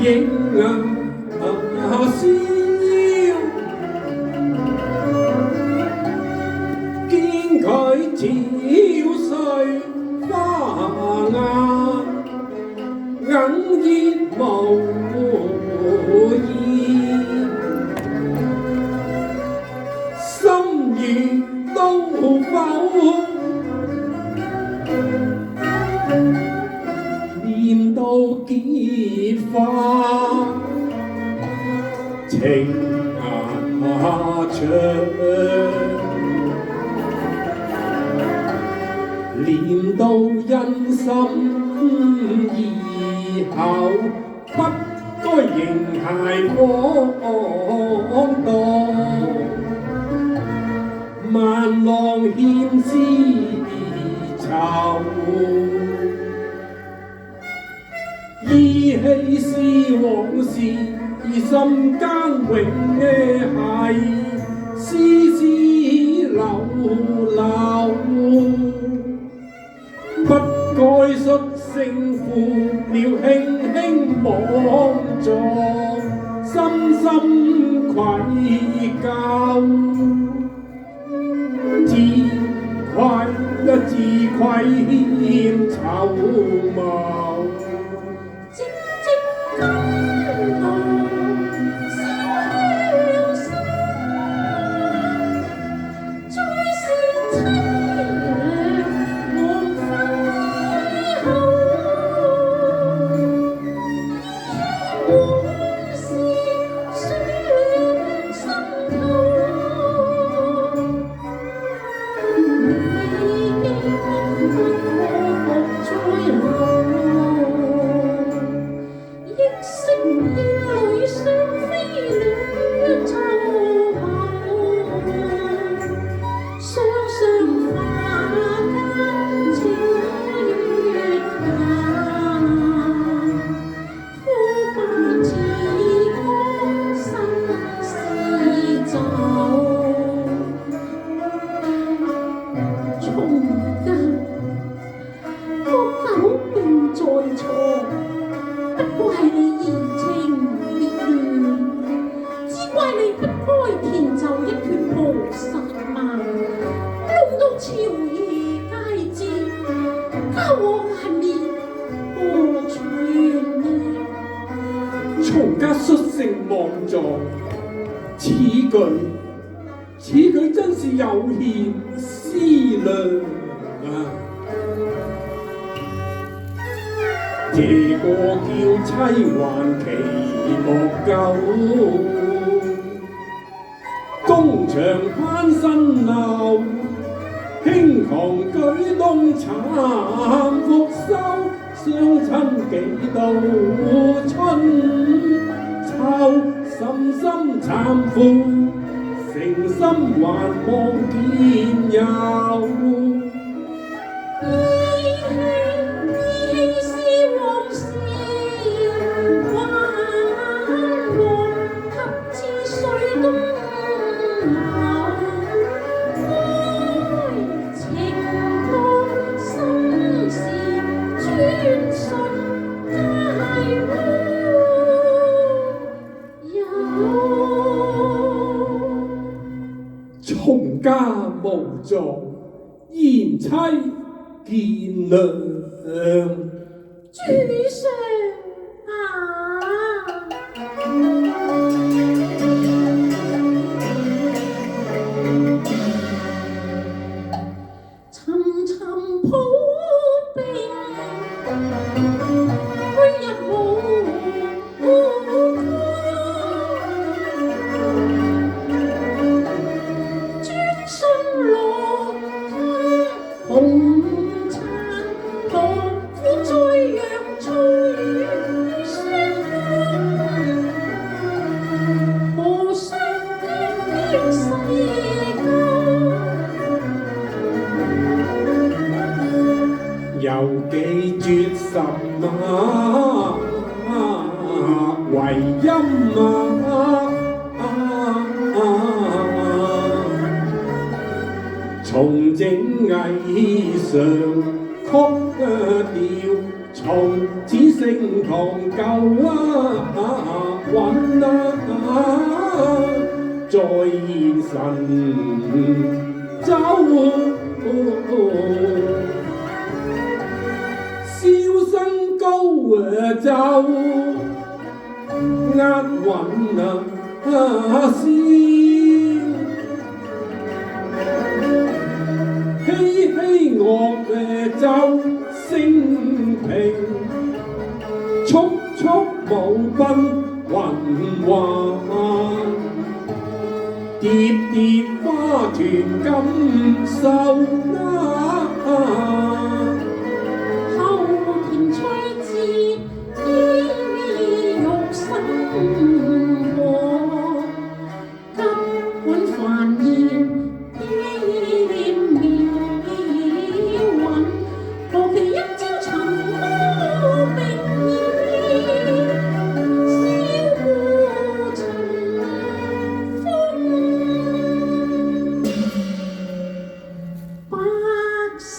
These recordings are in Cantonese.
影消，見佢憔悴花顏，哽咽無言，心如刀剖，面到結花，情長，念到因心以後，不該形骸荒蕩，萬浪欠絲綢，依稀是往事，心間永係絲絲流流。不該率性負了，輕輕莽撞，深深愧疚，自愧欠籌謀。曹家率性莽撞，此句真是有欠思量啊！這個叫妻還期莫夠，弓長攀新樓，輕狂舉動慘復收，相親幾度春秋，深深慚愧，誠心還望見有。從家無助，賢妻見諒。主上沉沉抱冰，每日無專心落紅塵，何苦再讓翠霜？何須經世又記絕什麼為音重整藝上曲調，從此盛唐舊雲在神州，簫聲高奏，押韻先，熙熙樂奏聲平，速速舞奔雲華，疊疊花團感受後庭吹至衣玉生和，急管繁言添妙韻，何其一朝尋歌並已，簫鼓塵風。百事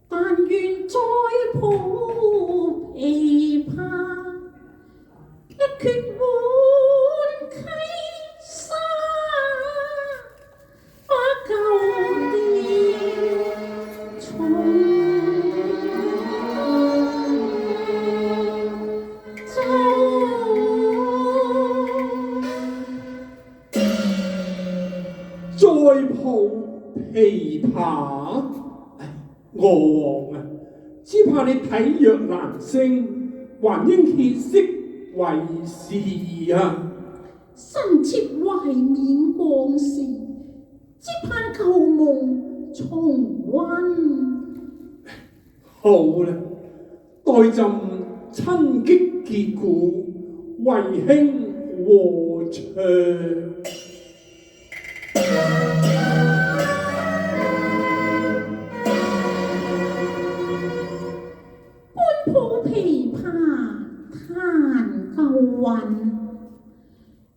但願再抱琵琶，一闕換溪沙，把舊調重再抱琵琶，我王啊，只怕你體弱難升，還應歇息為時啊！身切懷緬往事，只盼舊夢重溫。好啦，待朕親擊結鼓，為卿和唱。搬抱琵琶彈舊韻，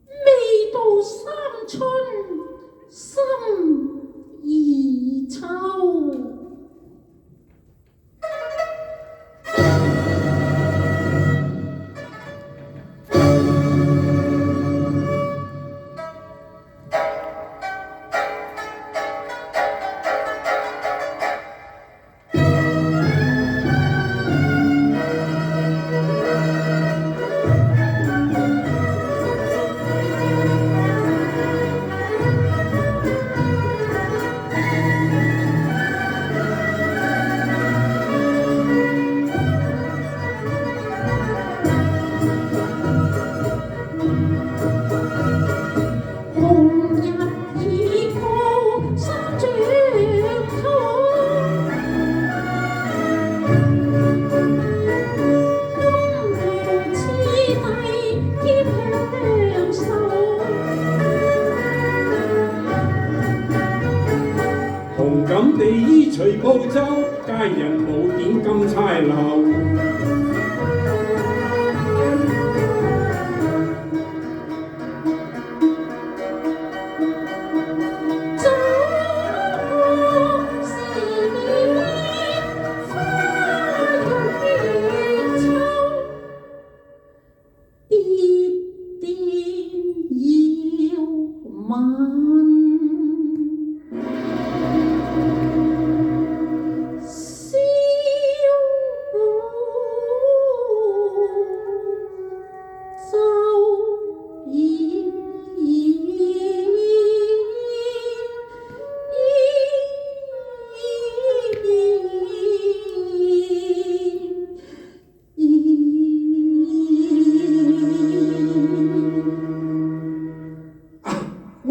未到三春心已秋。紅錦地衣隨步奏，佳人舞點金釵樓。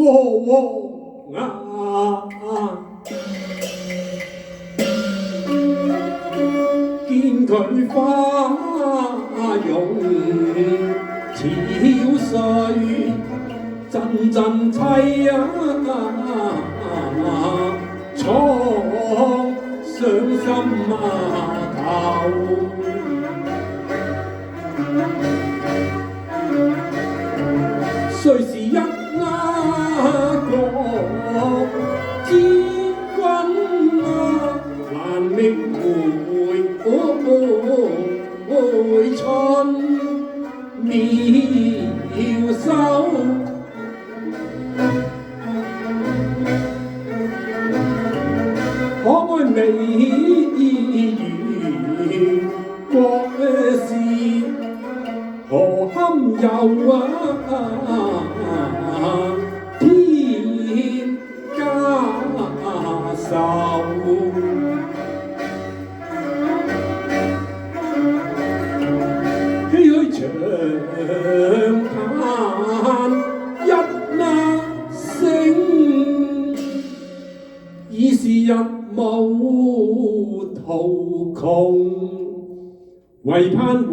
我王啊，見佢花容憔悴，陣陣凄愴傷心頭。妙手。可愛美如國士，何堪有天家壽？唏噓長嘆一那聲，已是日無途窮，唯盼皇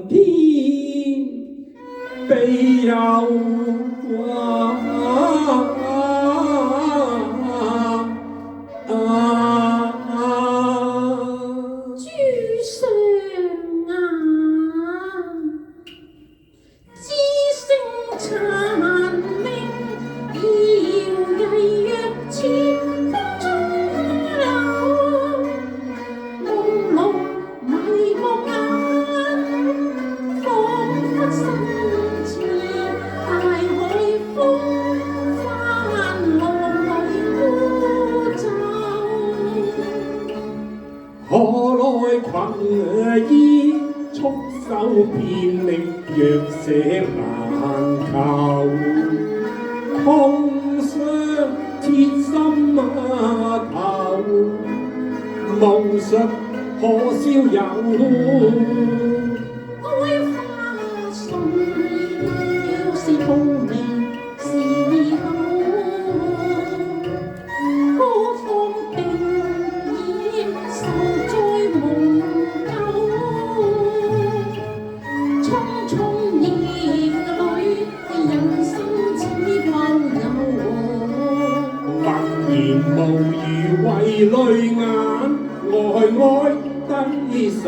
天庇佑主上知聲殘明，搖曳若千風中流，朦朧迷目眼，彷彿身似大海風翻浪裏孤舟。何來群醫束手遍力，藥石難求，空傷鐵心頭，夢術可消有？愛花信要是荼蘼時候，歌方並已受在夢舊，匆匆夜裏人生似浮游。默然無語為淚眼，呆低手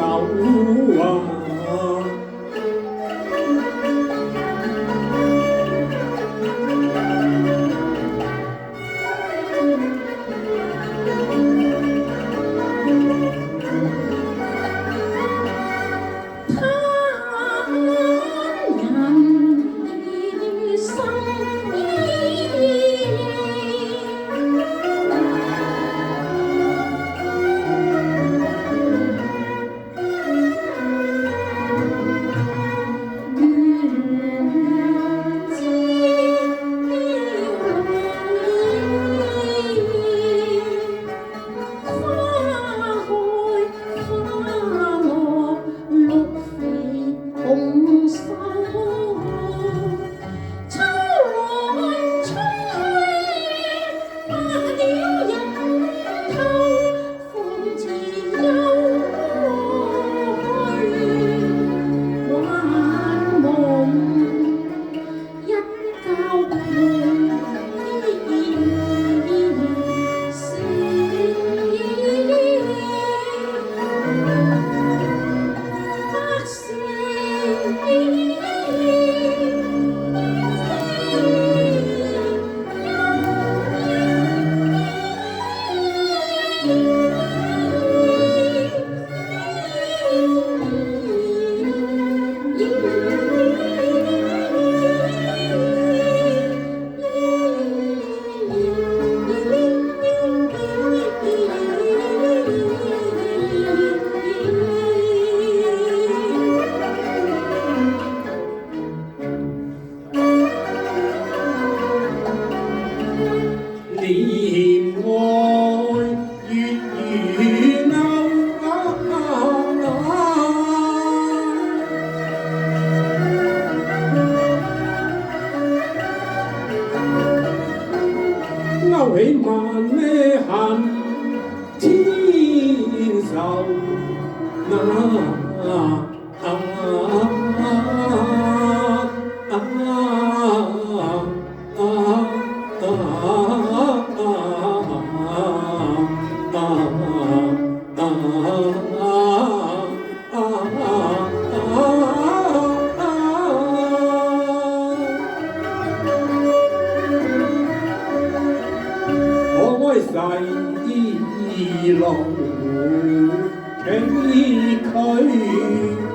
念愛月如勾起萬恨天仇。細路崎嶇。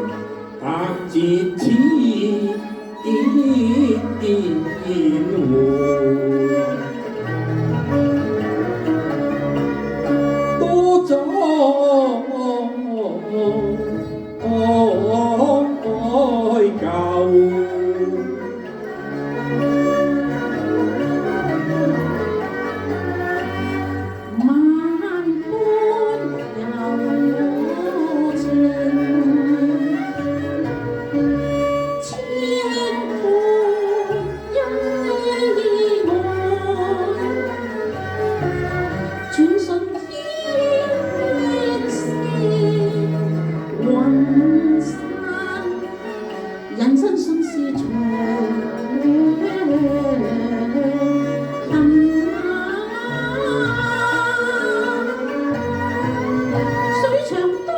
人生信是長水長東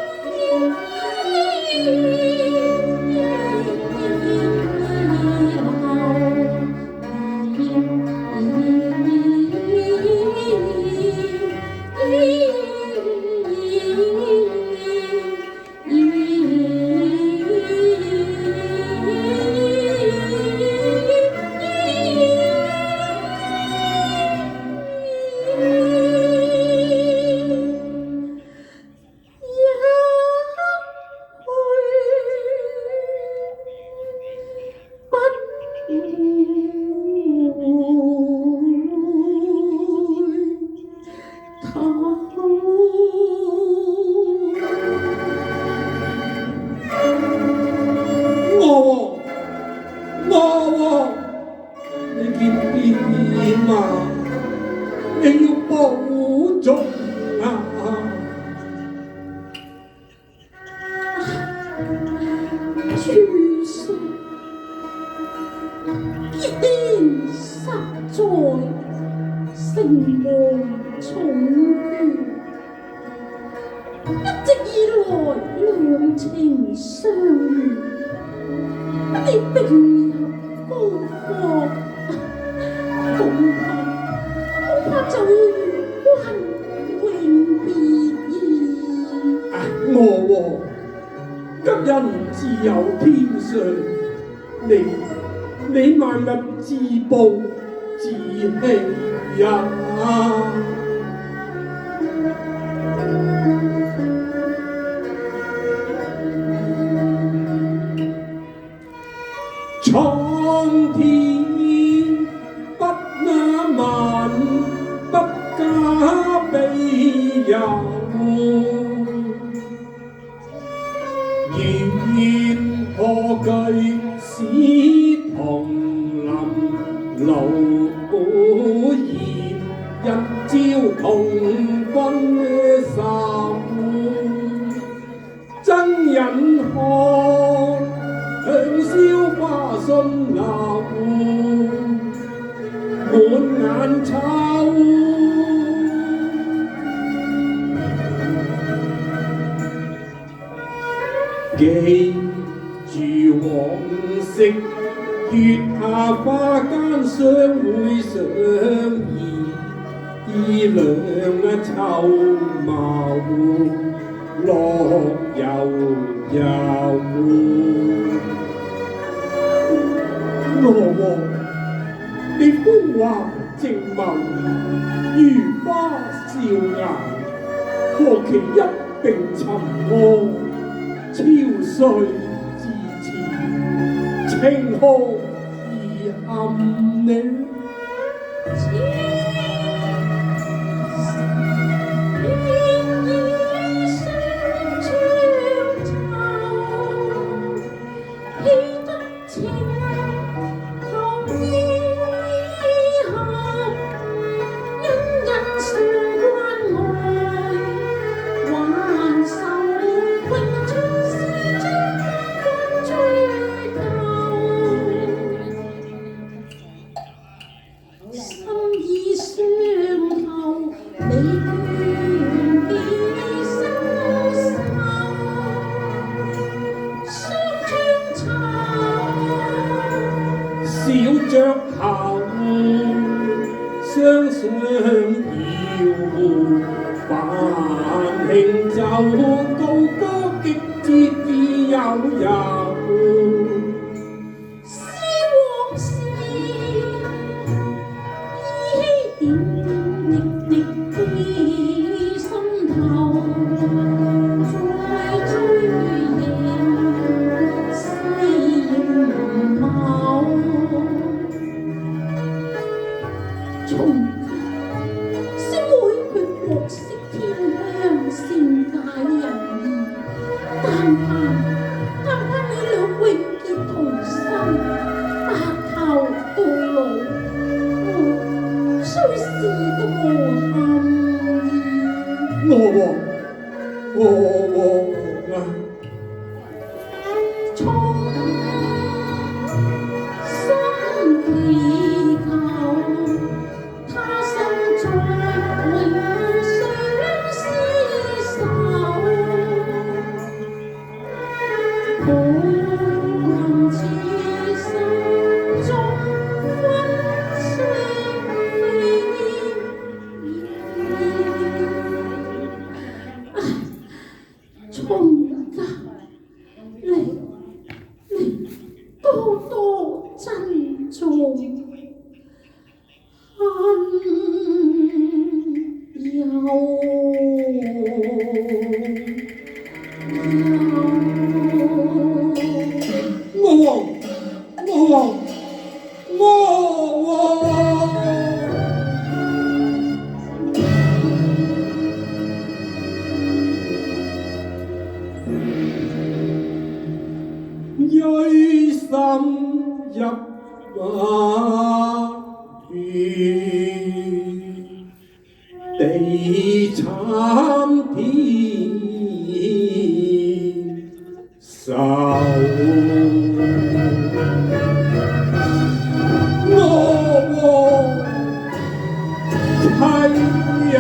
你要保重啊！處世必定實在成王重權，一直以來兩情相悅，你並入高閣，恐怕就魂永別意。我王急人自有天相，你萬勿自暴自棄呀！蒼天不那晚，不加庇佑，願何懼使同林老兒，日朝同君愁，真忍看香消花信流，滿眼愁。記住往昔，月下花間相會相依，兩秋茅樂悠悠。我王，你風華正茂，如花笑顏，何其一並沉疴？憔悴自持，情何以堪呢？小酌後，雙雙遙，泛輕奏，高歌激節意悠悠。思往事，依稀點滴記心頭，再追認西營入馬園，地參天壽。我和妻也